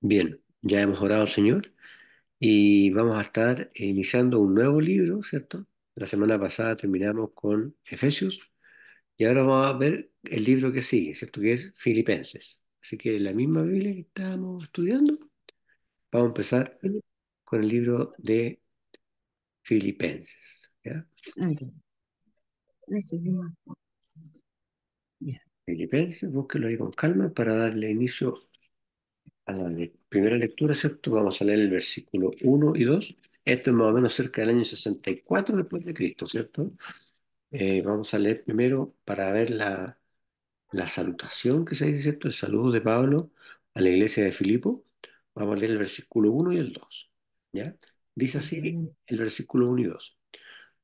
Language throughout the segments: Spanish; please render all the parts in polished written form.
Bien, ya hemos orado al Señor y vamos a estar iniciando un nuevo libro, ¿cierto? La semana pasada terminamos con Efesios y ahora vamos a ver el libro que sigue, ¿cierto? Que es Filipenses. Así que la misma Biblia que estábamos estudiando, vamos a empezar Felipe, con el libro de Filipenses, ¿ya? ok, recibimos. Bien. Filipenses, búsquelo ahí con calma para darle inicio a la primera lectura, ¿cierto? Vamos a leer el versículo 1 y 2. Esto es más o menos cerca del año 64 después de Cristo, ¿cierto? Vamos a leer primero para ver la salutación que se dice, ¿cierto? El saludo de Pablo a la iglesia de Filipo. Vamos a leer el versículo 1 y el 2, ¿ya? Dice así Ok. el versículo 1 y 2.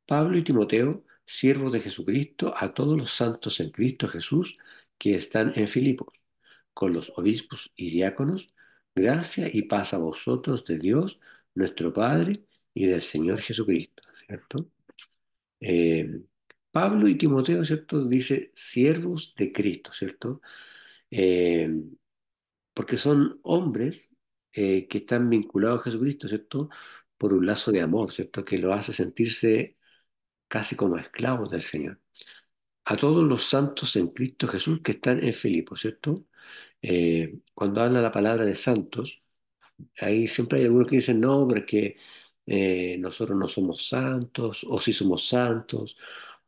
Pablo y Timoteo, siervos de Jesucristo, a todos los santos en Cristo Jesús que están en Filipos, con los obispos y diáconos, gracia y paz a vosotros de Dios, nuestro Padre, y del Señor Jesucristo, ¿cierto? Eh, Pablo y Timoteo, ¿cierto? Dice siervos de Cristo, ¿cierto? Eh, Porque son hombres que están vinculados a Jesucristo, ¿cierto? Por un lazo de amor, ¿cierto? Que lo hace sentirse casi como esclavos del Señor. A todos los santos en Cristo Jesús que están en Filipo, ¿cierto? Cuando habla la palabra de santos, ahí siempre hay algunos que dicen, no, porque nosotros no somos santos, o sí somos santos,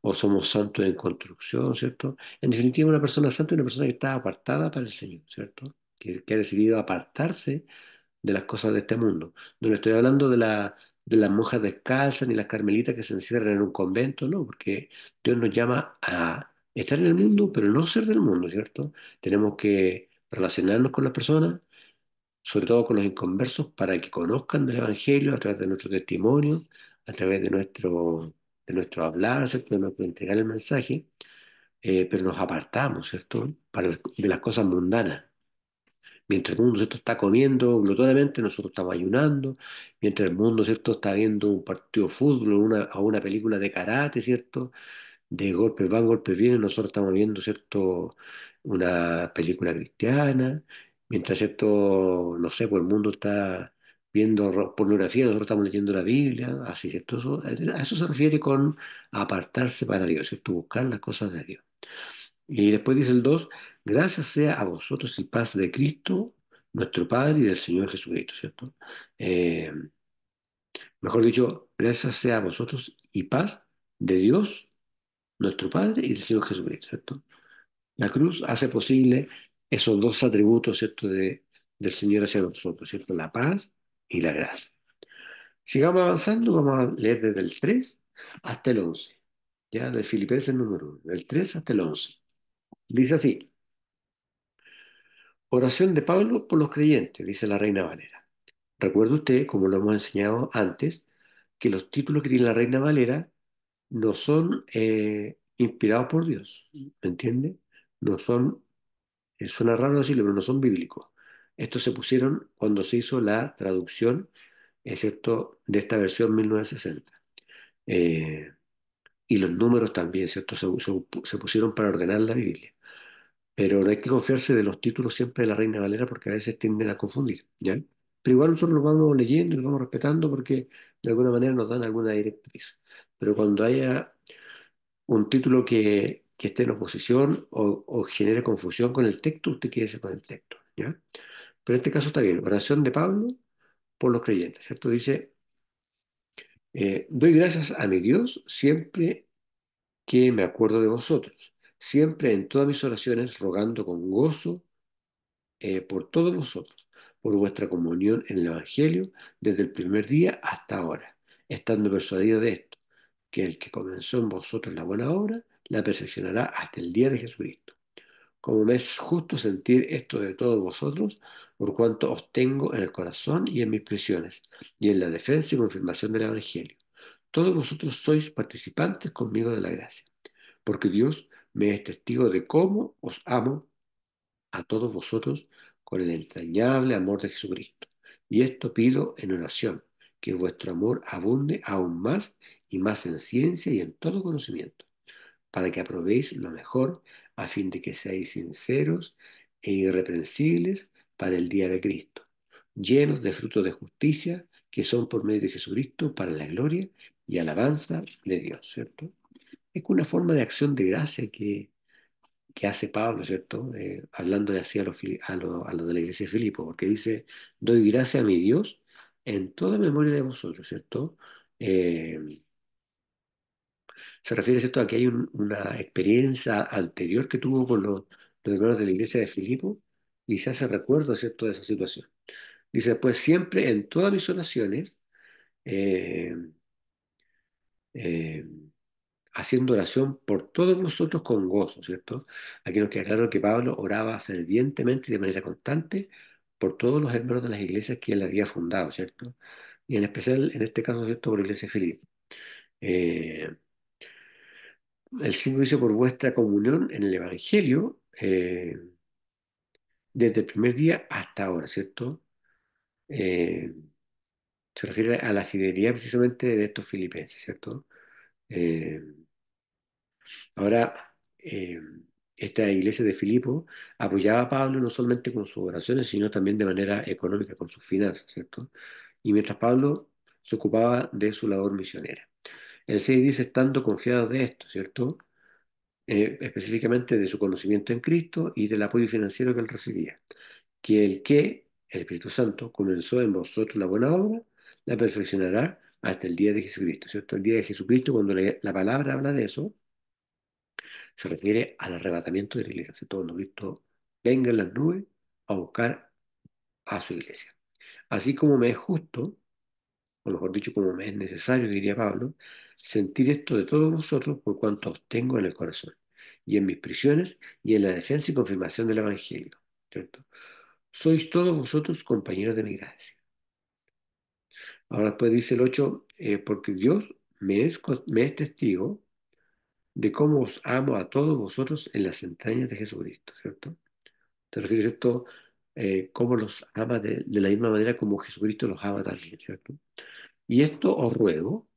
o somos santos en construcción, ¿cierto? En definitiva, una persona santa es una persona que está apartada para el Señor, ¿cierto? Que ha decidido apartarse de las cosas de este mundo. No le estoy hablando de las monjas descalzas ni las carmelitas que se encierran en un convento, no, porque Dios nos llama a estar en el mundo, pero no ser del mundo, ¿cierto? Tenemos que relacionarnos con las personas, sobre todo con los inconversos, para que conozcan del Evangelio a través de nuestro testimonio, a través de nuestro hablar, ¿cierto? De nuestro entregar el mensaje, pero nos apartamos, ¿cierto? De las cosas mundanas. Mientras el mundo, ¿cierto? Está comiendo glotonamente, nosotros estamos ayunando. Mientras el mundo, ¿cierto? Está viendo un partido de fútbol o una película de karate, ¿cierto? De golpes van, golpes vienen, nosotros estamos viendo, ¿cierto? Una película cristiana. Mientras, ¿cierto? No sé, pues el mundo está viendo pornografía, nosotros estamos leyendo la Biblia, así, ¿cierto? A eso se refiere con apartarse para Dios, ¿cierto? Buscar las cosas de Dios. Y después dice el 2: gracias sea a vosotros y paz de Cristo, nuestro Padre y del Señor Jesucristo, ¿cierto? Eh, Mejor dicho, gracias sea a vosotros y paz de Dios, nuestro Padre y del Señor Jesucristo, ¿cierto? La cruz hace posible esos dos atributos, ¿cierto? Del Señor hacia nosotros, ¿cierto? La paz y la gracia. Sigamos avanzando, vamos a leer desde el 3 hasta el 11, ya de Filipenses número 1, del 3 hasta el 11. Dice así: oración de Pablo por los creyentes, dice la Reina Valera. Recuerde usted, como lo hemos enseñado antes, que los títulos que tiene la Reina Valera no son inspirados por Dios, ¿me entiende? No son, suena raro decirlo, pero no son bíblicos. Estos se pusieron cuando se hizo la traducción, es cierto, de esta versión 1960. Eh, y los números también, ¿cierto? Se pusieron para ordenar la Biblia. Pero no hay que confiarse de los títulos siempre de la Reina Valera porque a veces tienden a confundir, ¿ya? Pero igual nosotros los vamos leyendo y los vamos respetando porque de alguna manera nos dan alguna directriz. Pero cuando haya un título que esté en oposición o genere confusión con el texto, usted quédese con el texto, ¿ya? Pero en este caso está bien. Oración de Pablo por los creyentes, ¿cierto? Dice, doy gracias a mi Dios siempre que me acuerdo de vosotros, siempre en todas mis oraciones rogando con gozo por todos vosotros, por vuestra comunión en el Evangelio desde el primer día hasta ahora, estando persuadido de esto, que el que comenzó en vosotros la buena obra, la perfeccionará hasta el día de Jesucristo. Como me es justo sentir esto de todos vosotros, por cuanto os tengo en el corazón y en mis prisiones, y en la defensa y confirmación del Evangelio. Todos vosotros sois participantes conmigo de la gracia, porque Dios me es testigo de cómo os amo a todos vosotros con el entrañable amor de Jesucristo. Y esto pido en oración, que vuestro amor abunde aún más y más en ciencia y en todo conocimiento, para que aprobéis lo mejor, a fin de que seáis sinceros e irreprensibles para el día de Cristo, llenos de frutos de justicia, que son por medio de Jesucristo para la gloria y alabanza de Dios, ¿cierto? Es una forma de acción de gracia que hace Pablo, ¿cierto? Hablándole así a los de la iglesia de Filipo, porque dice, doy gracia a mi Dios en toda memoria de vosotros, ¿cierto? Eh, Se refiere, ¿cierto?, a que hay una experiencia anterior que tuvo con los hermanos de la iglesia de Filipo y se hace recuerdo, ¿cierto?, de esa situación. Dice, pues siempre en todas mis oraciones, eh, eh, haciendo oración por todos vosotros con gozo, ¿cierto? Aquí nos queda claro que Pablo oraba fervientemente y de manera constante por todos los hermanos de las iglesias que él había fundado, ¿cierto? Y en especial, en este caso, ¿cierto?, por la iglesia de Filipo. Eh, el 5 dice por vuestra comunión en el Evangelio, desde el primer día hasta ahora, ¿cierto? Eh, Se refiere a la fidelidad precisamente de estos filipenses, ¿cierto? Eh, Ahora, esta iglesia de Filipo apoyaba a Pablo no solamente con sus oraciones, sino también de manera económica, con sus finanzas, ¿cierto? Y mientras Pablo se ocupaba de su labor misionera. El 6 dice, estando confiados de esto, ¿cierto? Específicamente de su conocimiento en Cristo y del apoyo financiero que él recibía. El Espíritu Santo, comenzó en vosotros la buena obra, la perfeccionará hasta el día de Jesucristo, ¿cierto? El día de Jesucristo, cuando la palabra habla de eso, se refiere al arrebatamiento de la iglesia, ¿cierto? Cuando Cristo venga en las nubes a buscar a su iglesia. Así como me es justo, o mejor dicho, como me es necesario, diría Pablo, sentir esto de todos vosotros por cuanto os tengo en el corazón, y en mis prisiones, y en la defensa y confirmación del Evangelio, ¿cierto? Sois todos vosotros compañeros de mi gracia. Ahora después dice el 8 porque Dios me es testigo de cómo os amo a todos vosotros en las entrañas de Jesucristo, ¿cierto? Se refiere, ¿cierto? Cómo los ama de la misma manera como Jesucristo los ama también, ¿cierto? Y esto os ruego,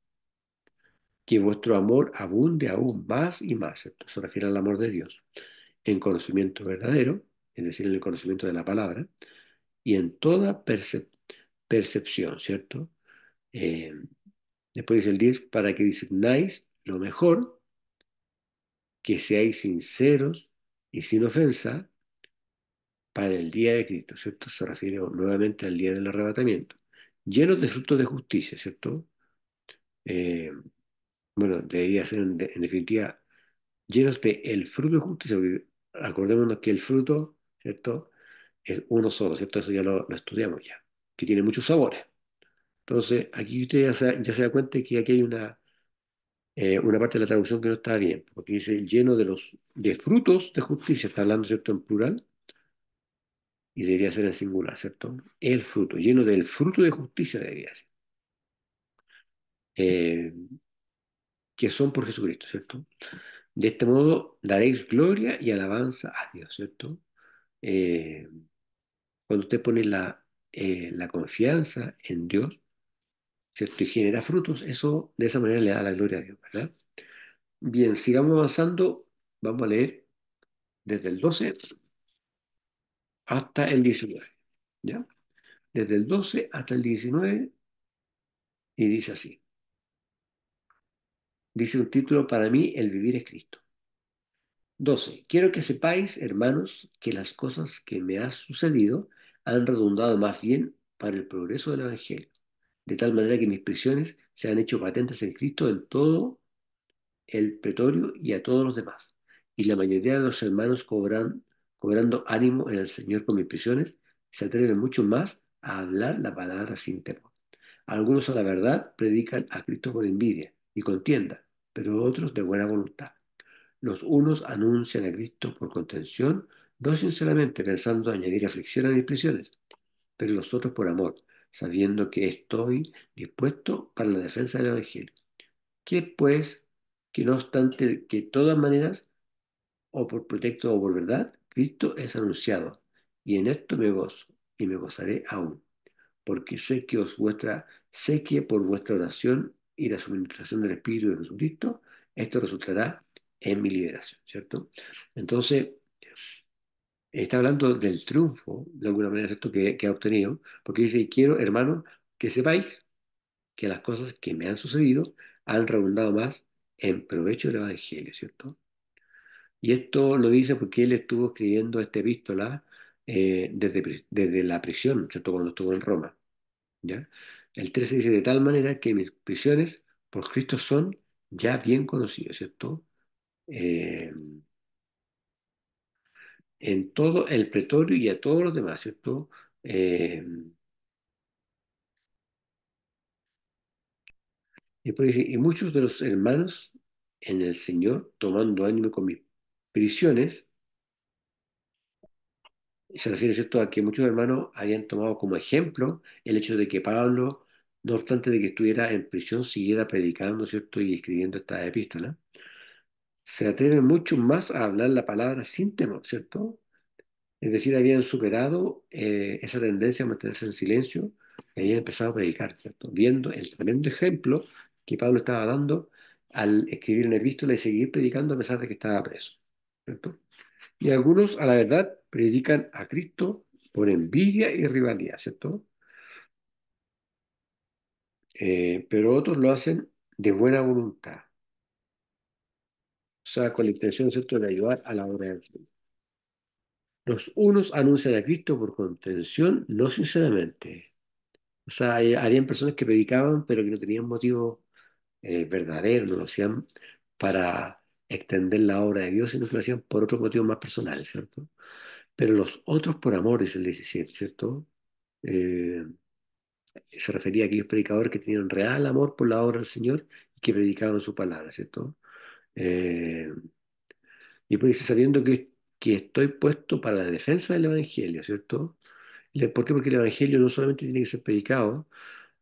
que vuestro amor abunde aún más y más, ¿cierto? Se refiere al amor de Dios, en conocimiento verdadero, es decir, en el conocimiento de la palabra, y en toda percepción, ¿cierto? Eh, Después dice el 10 para que discernáis lo mejor, que seáis sinceros y sin ofensa para el día de Cristo, ¿cierto? Se refiere nuevamente al día del arrebatamiento. Llenos de frutos de justicia, ¿cierto? Eh, bueno, debería ser en definitiva llenos de el fruto de justicia, porque acordémonos que el fruto, ¿cierto? Es uno solo, ¿cierto? Eso ya lo estudiamos ya, que tiene muchos sabores. Entonces, aquí usted ya se da cuenta que aquí hay una parte de la traducción que no está bien, porque dice lleno de frutos de justicia, está hablando, ¿cierto?, en plural, y debería ser en singular, ¿cierto? El fruto, lleno del fruto de justicia debería ser, eh, que son por Jesucristo, ¿cierto? De este modo daréis gloria y alabanza a Dios, ¿cierto? Eh, Cuando usted pone la confianza en Dios, ¿cierto? Y genera frutos, eso de esa manera le da la gloria a Dios, ¿verdad? Bien, sigamos avanzando, vamos a leer desde el 12 hasta el 19, ¿ya? Desde el 12 hasta el 19 y dice así. Dice un título, para mí el vivir es Cristo. 12. Quiero que sepáis, hermanos, que las cosas que me han sucedido han redundado más bien para el progreso del Evangelio, de tal manera que mis prisiones se han hecho patentes en Cristo en todo el pretorio y a todos los demás. Y la mayoría de los hermanos cobrando ánimo en el Señor con mis prisiones, se atreven mucho más a hablar la palabra sin temor. Algunos a la verdad predican a Cristo por envidia y contienda, pero otros de buena voluntad. Los unos anuncian a Cristo por contención, no sinceramente pensando añadir aflicción a mis prisiones, pero los otros por amor, sabiendo que estoy dispuesto para la defensa del Evangelio. Que pues, que no obstante que de todas maneras, o por pretexto o por verdad, Cristo es anunciado, y en esto me gozo, y me gozaré aún porque sé que por vuestra oración y la suministración del Espíritu de Jesucristo, esto resultará en mi liberación, ¿cierto? Entonces, está hablando del triunfo, de alguna manera, ¿cierto?, que ha obtenido, porque dice, quiero, hermano, que sepáis que las cosas que me han sucedido han redundado más en provecho del Evangelio, ¿cierto? Y esto lo dice porque él estuvo escribiendo esta epístola desde la prisión, ¿cierto?, cuando estuvo en Roma, ¿ya? El 13 dice, de tal manera que mis prisiones por Cristo son ya bien conocidas, ¿cierto? Eh, en todo el pretorio y a todos los demás, ¿cierto? Eh, y después dice, y muchos de los hermanos en el Señor, tomando ánimo con mis prisiones, y se refiere, ¿cierto?, a que muchos hermanos habían tomado como ejemplo el hecho de que Pablo, no obstante de que estuviera en prisión, siguiera predicando, ¿cierto?, y escribiendo esta epístola. Se atreven mucho más a hablar la palabra sin temor, ¿cierto? Es decir, habían superado esa tendencia a mantenerse en silencio y habían empezado a predicar, ¿cierto? Viendo el tremendo ejemplo que Pablo estaba dando al escribir una epístola y seguir predicando a pesar de que estaba preso, ¿cierto? Y algunos, a la verdad, predican a Cristo por envidia y rivalidad, ¿cierto? Pero otros lo hacen de buena voluntad, o sea, con la intención, ¿cierto?, de ayudar a la obra del Señor. Los unos anuncian a Cristo por contención, no sinceramente. O sea, habían personas que predicaban, pero que no tenían motivo verdadero, no lo hacían para extender la obra de Dios, sino que lo hacían por otros motivos más personales, ¿cierto? Pero los otros por amor, es el 17, ¿cierto? Eh, Se refería a aquellos predicadores que tenían real amor por la obra del Señor y que predicaban su palabra, ¿cierto? Eh, y pues dice, sabiendo que estoy puesto para la defensa del Evangelio, ¿cierto? ¿Por qué? Porque el Evangelio no solamente tiene que ser predicado,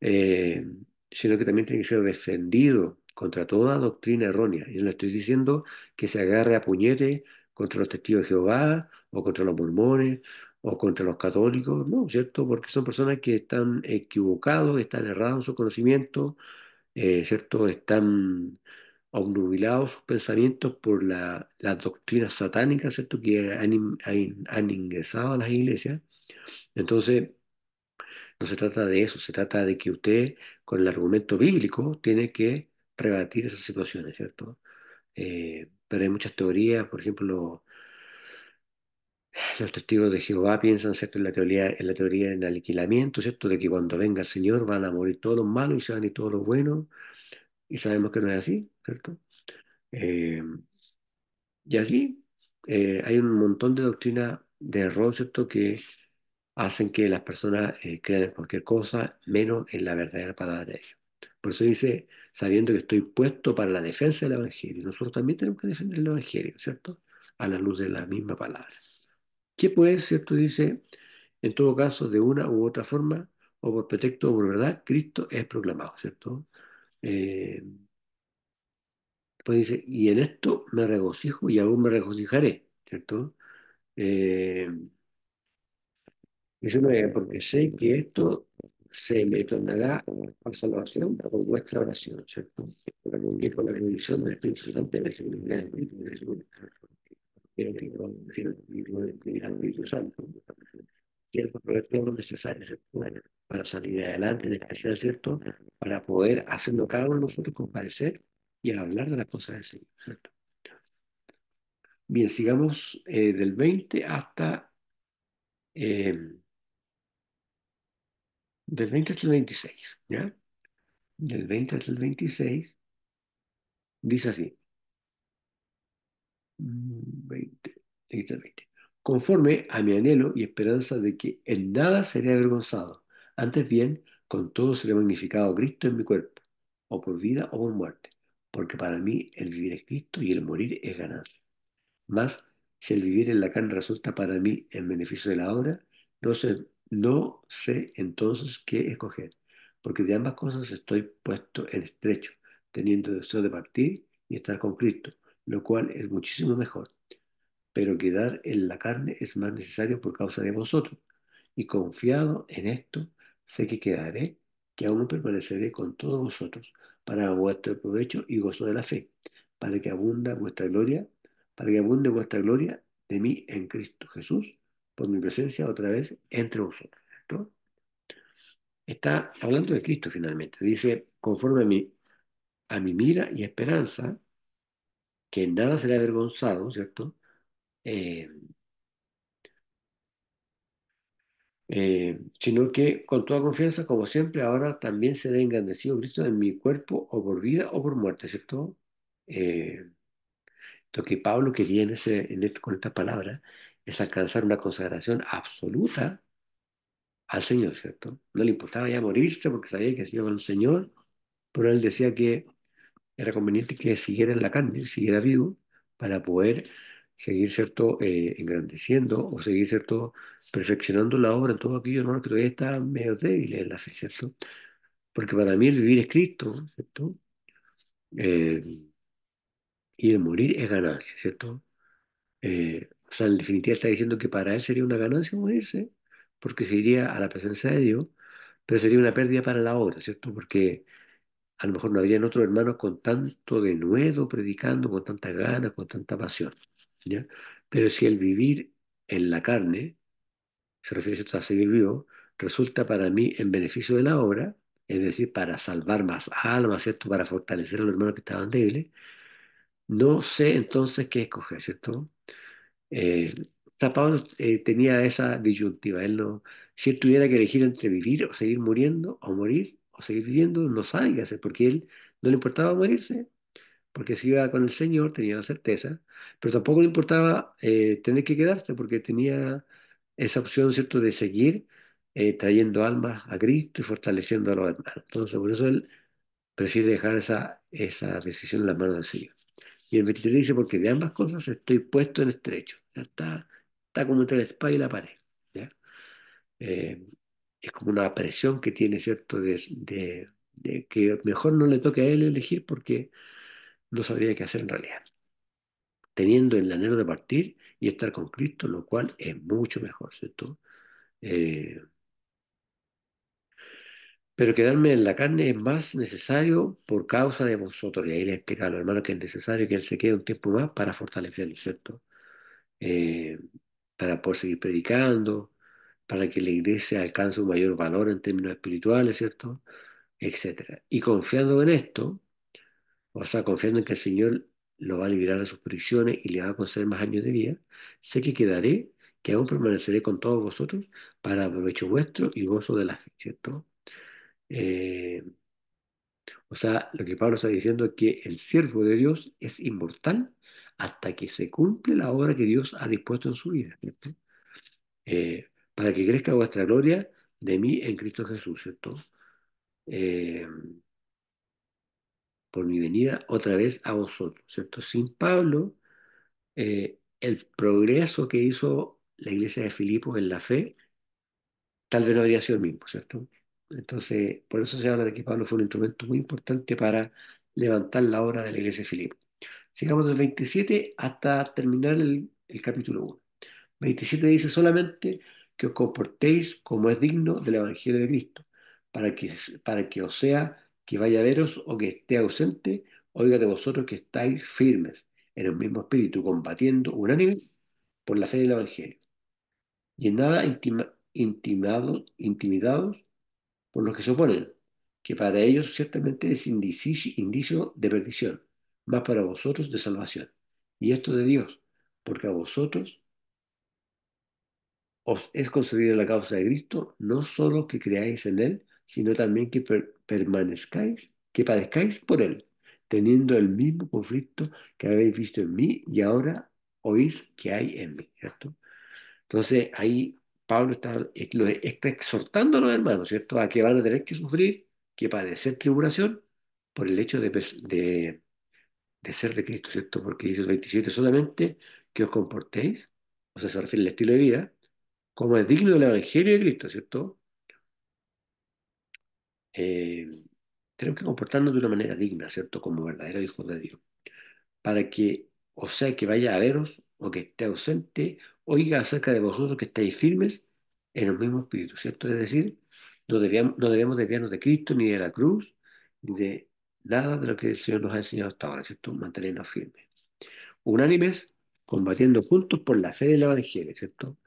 eh, sino que también tiene que ser defendido contra toda doctrina errónea. Y no le estoy diciendo que se agarre a puñete contra los testigos de Jehová, o contra los mormones, o contra los católicos, no, ¿cierto? Porque son personas que están equivocados, están errados en su conocimiento, ¿cierto? Están obnubilados sus pensamientos por las doctrinas satánicas, ¿cierto?, que han ingresado a las iglesias. Entonces, no se trata de eso, se trata de que usted, con el argumento bíblico, tiene que rebatir esas situaciones, ¿cierto? Pero hay muchas teorías, por ejemplo, los testigos de Jehová piensan, ¿cierto?, en la teoría del aniquilamiento, ¿cierto?, de que cuando venga el Señor van a morir todos los malos y se van a ir todos los buenos, y sabemos que no es así, ¿cierto? Eh, y así hay un montón de doctrinas de error, ¿cierto?, que hacen que las personas crean en cualquier cosa, menos en la verdadera palabra de Dios. Por eso dice, sabiendo que estoy puesto para la defensa del Evangelio. Nosotros también tenemos que defender el Evangelio, ¿cierto? A la luz de la misma palabra. ¿Qué puede, cierto? Dice, en todo caso, de una u otra forma, o por pretexto o por verdad, Cristo es proclamado, ¿cierto? Eh, pues dice, y en esto me regocijo y aún me regocijaré, ¿cierto? Eh, Dice, porque sé que esto se me tornará a salvación por vuestra oración, ¿cierto? Para cumplir con la bendición del Espíritu Santo y la seguridad del Espíritu de Jesús. Quiero que no refiero al Espíritu Santo. Quiero proveer todo lo necesario, ¿cierto?, para salir adelante, en especial, ¿cierto?, para poder hacerlo cada uno de nosotros comparecer y hablar de las cosas del Señor, ¿cierto? Bien, sigamos del 20 hasta eh, del 20 hasta el 26, ¿ya? Del 20 hasta el 26, dice así, 20, 30, 20. Conforme a mi anhelo y esperanza de que en nada seré avergonzado, antes bien, con todo seré magnificado Cristo en mi cuerpo, o por vida o por muerte, porque para mí el vivir es Cristo y el morir es ganancia. Mas, si el vivir en la carne resulta para mí en beneficio de la obra, no sé entonces qué escoger, porque de ambas cosas estoy puesto en estrecho, teniendo deseo de partir y estar con Cristo, lo cual es muchísimo mejor, pero quedar en la carne es más necesario por causa de vosotros, y confiado en esto, sé que quedaré, que aún permaneceré con todos vosotros, para vuestro provecho y gozo de la fe, para que abunda vuestra gloria, para que abunde vuestra gloria de mí en Cristo Jesús, por mi presencia otra vez entre vosotros, ¿cierto? Está hablando de Cristo finalmente. Dice, conforme a mi mira y esperanza, que en nada será avergonzado, ¿cierto? Eh, Sino que con toda confianza, como siempre, ahora también será engrandecido Cristo en mi cuerpo, o por vida o por muerte, ¿cierto? Eh, lo que Pablo quería con estas palabras es alcanzar una consagración absoluta al Señor, ¿cierto? No le importaba ya morirse porque sabía que se iba con el Señor, pero él decía que era conveniente que siguiera en la carne, siguiera vivo, para poder seguir, ¿cierto?, engrandeciendo o seguir, ¿cierto?, perfeccionando la obra en todo aquello, hermano, que todavía está medio débil en la fe, ¿cierto? Porque para mí el vivir es Cristo, ¿cierto? Eh, y el morir es ganancia, ¿cierto? O sea, en definitiva está diciendo que para él sería una ganancia morirse, porque se iría a la presencia de Dios, pero sería una pérdida para la obra, ¿cierto? Porque a lo mejor no habrían otros hermanos con tanto denuedo predicando, con tanta ganas, con tanta pasión, ¿ya? Pero si el vivir en la carne, se refiere, ¿cierto?, a seguir vivo, resulta para mí en beneficio de la obra, es decir, para salvar más almas, ¿cierto?, para fortalecer a los hermanos que estaban débiles, no sé entonces qué escoger, ¿cierto? Eh, San Pablo tenía esa disyuntiva. Él no, si él tuviera que elegir entre vivir o seguir muriendo, o morir o seguir viviendo, no sabe qué hacer, porque él no le importaba morirse, porque si iba con el Señor tenía la certeza, pero tampoco le importaba tener que quedarse, porque tenía esa opción, ¿cierto?, de seguir trayendo almas a Cristo y fortaleciendo a los hermanos. Entonces, por eso él prefiere dejar esa decisión en las manos del Señor. Y el 23 dice, porque de ambas cosas estoy puesto en estrecho. Ya está como entre la espada y la pared. ¿Ya? Eh, es como una presión que tiene, ¿cierto? De que mejor no le toque a él elegir porque no sabría qué hacer en realidad. Teniendo el anhelo de partir y estar con Cristo, lo cual es mucho mejor, ¿cierto? Eh, pero quedarme en la carne es más necesario por causa de vosotros. Y ahí le explica a los hermanos que es necesario que él se quede un tiempo más para fortalecerlo, ¿cierto? Eh, para poder seguir predicando, para que la iglesia alcance un mayor valor en términos espirituales, ¿cierto? Etcétera. Y confiando en esto, o sea, confiando en que el Señor lo va a liberar de sus prisiones y le va a conceder más años de vida, sé que quedaré, que aún permaneceré con todos vosotros para provecho vuestro y gozo de la fe, ¿cierto? Eh, o sea, lo que Pablo está diciendo es que el siervo de Dios es inmortal hasta que se cumple la obra que Dios ha dispuesto en su vida, ¿cierto? Para que crezca vuestra gloria de mí en Cristo Jesús, ¿cierto? Eh, por mi venida otra vez a vosotros, ¿cierto? Sin Pablo, el progreso que hizo la iglesia de Filipos en la fe, tal vez no habría sido el mismo, ¿cierto? Entonces, por eso se habla de que Pablo fue un instrumento muy importante para levantar la obra de la iglesia de Filipos. Sigamos del 27 hasta terminar el capítulo 1. 27 dice solamente que os comportéis como es digno del Evangelio de Cristo, para que o sea que vaya a veros o que esté ausente, oiga de vosotros que estáis firmes en el mismo espíritu, combatiendo unánimes por la fe del Evangelio, y en nada intimidados por los que se oponen, que para ellos ciertamente es indicio de perdición, más para vosotros de salvación. Y esto de Dios, porque a vosotros os es concedida la causa de Cristo, no solo que creáis en Él, sino también que permanezcáis, que padezcáis por Él, teniendo el mismo conflicto que habéis visto en mí y ahora oís que hay en mí, ¿cierto? Entonces ahí Pablo está exhortando a los hermanos, ¿cierto? A que van a tener que sufrir, que padecer tribulación por el hecho de ser de Cristo, ¿cierto? Porque dice el 27 solamente que os comportéis, o sea, se refiere al estilo de vida, como es digno del Evangelio de Cristo, ¿cierto? Eh, Tenemos que comportarnos de una manera digna, ¿cierto? Como verdaderos hijos de Dios. Para que, o sea, que vaya a veros o que esté ausente, oiga acerca de vosotros que estáis firmes en el mismo espíritu, ¿cierto? Es decir, no debemos desviarnos de Cristo, ni de la cruz, ni de nada de lo que el Señor nos ha enseñado hasta ahora, ¿cierto? Mantenernos firmes. Unánimes, combatiendo juntos por la fe del Evangelio, ¿cierto?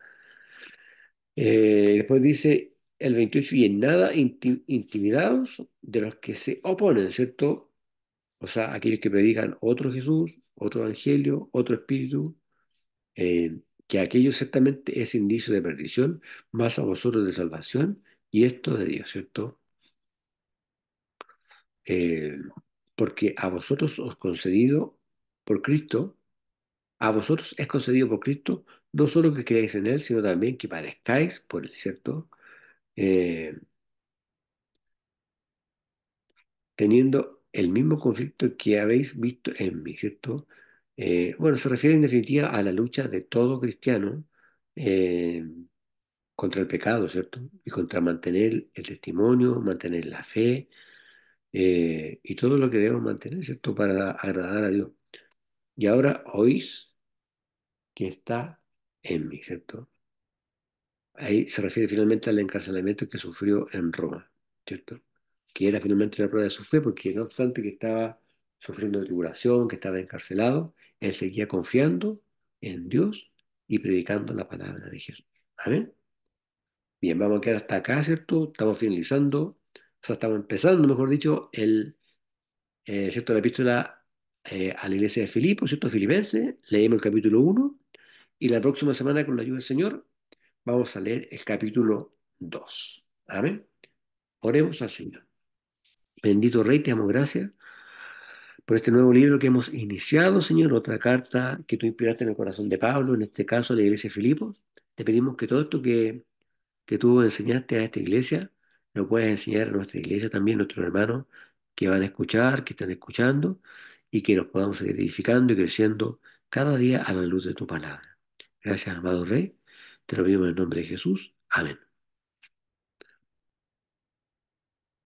Después dice el 28, y en nada intimidados de los que se oponen, ¿cierto? O sea, aquellos que predican otro Jesús, otro evangelio, otro espíritu, que aquello ciertamente es indicio de perdición, más a vosotros de salvación, y esto de Dios, ¿cierto? Eh, Porque a vosotros os concedido por Cristo, a vosotros es concedido por Cristo, no solo que creáis en Él, sino también que padezcáis por Él, ¿cierto? Eh, Teniendo el mismo conflicto que habéis visto en mí, ¿cierto? Bueno, se refiere en definitiva a la lucha de todo cristiano eh, contra el pecado, ¿cierto? Y contra mantener el testimonio, mantener la fe y todo lo que debemos mantener, ¿cierto? Para agradar a Dios. Y ahora oís que está en mí, ¿cierto? Ahí se refiere finalmente al encarcelamiento que sufrió en Roma, ¿cierto? Que era finalmente la prueba de su fe, porque no obstante que estaba sufriendo tribulación, que estaba encarcelado, él seguía confiando en Dios y predicando la palabra de Jesús. Amén. Bien, vamos a quedar hasta acá, ¿cierto? Estamos finalizando, o sea, estamos empezando, mejor dicho, ¿cierto? La epístola a la iglesia de Filipos, ¿cierto? Filipenses, leemos el capítulo 1 y la próxima semana, con la ayuda del Señor, vamos a leer el capítulo 2. Amén. Oremos al Señor. Bendito Rey, te damos gracias por este nuevo libro que hemos iniciado, Señor, otra carta que tú inspiraste en el corazón de Pablo, en este caso la iglesia de Filipos. Te pedimos que todo esto que tú enseñaste a esta iglesia, lo puedas enseñar a nuestra iglesia también, nuestros hermanos que van a escuchar, que están escuchando, y que nos podamos seguir edificando y creciendo cada día a la luz de tu palabra. Gracias, amado Rey. Te lo pedimos en el nombre de Jesús. Amén.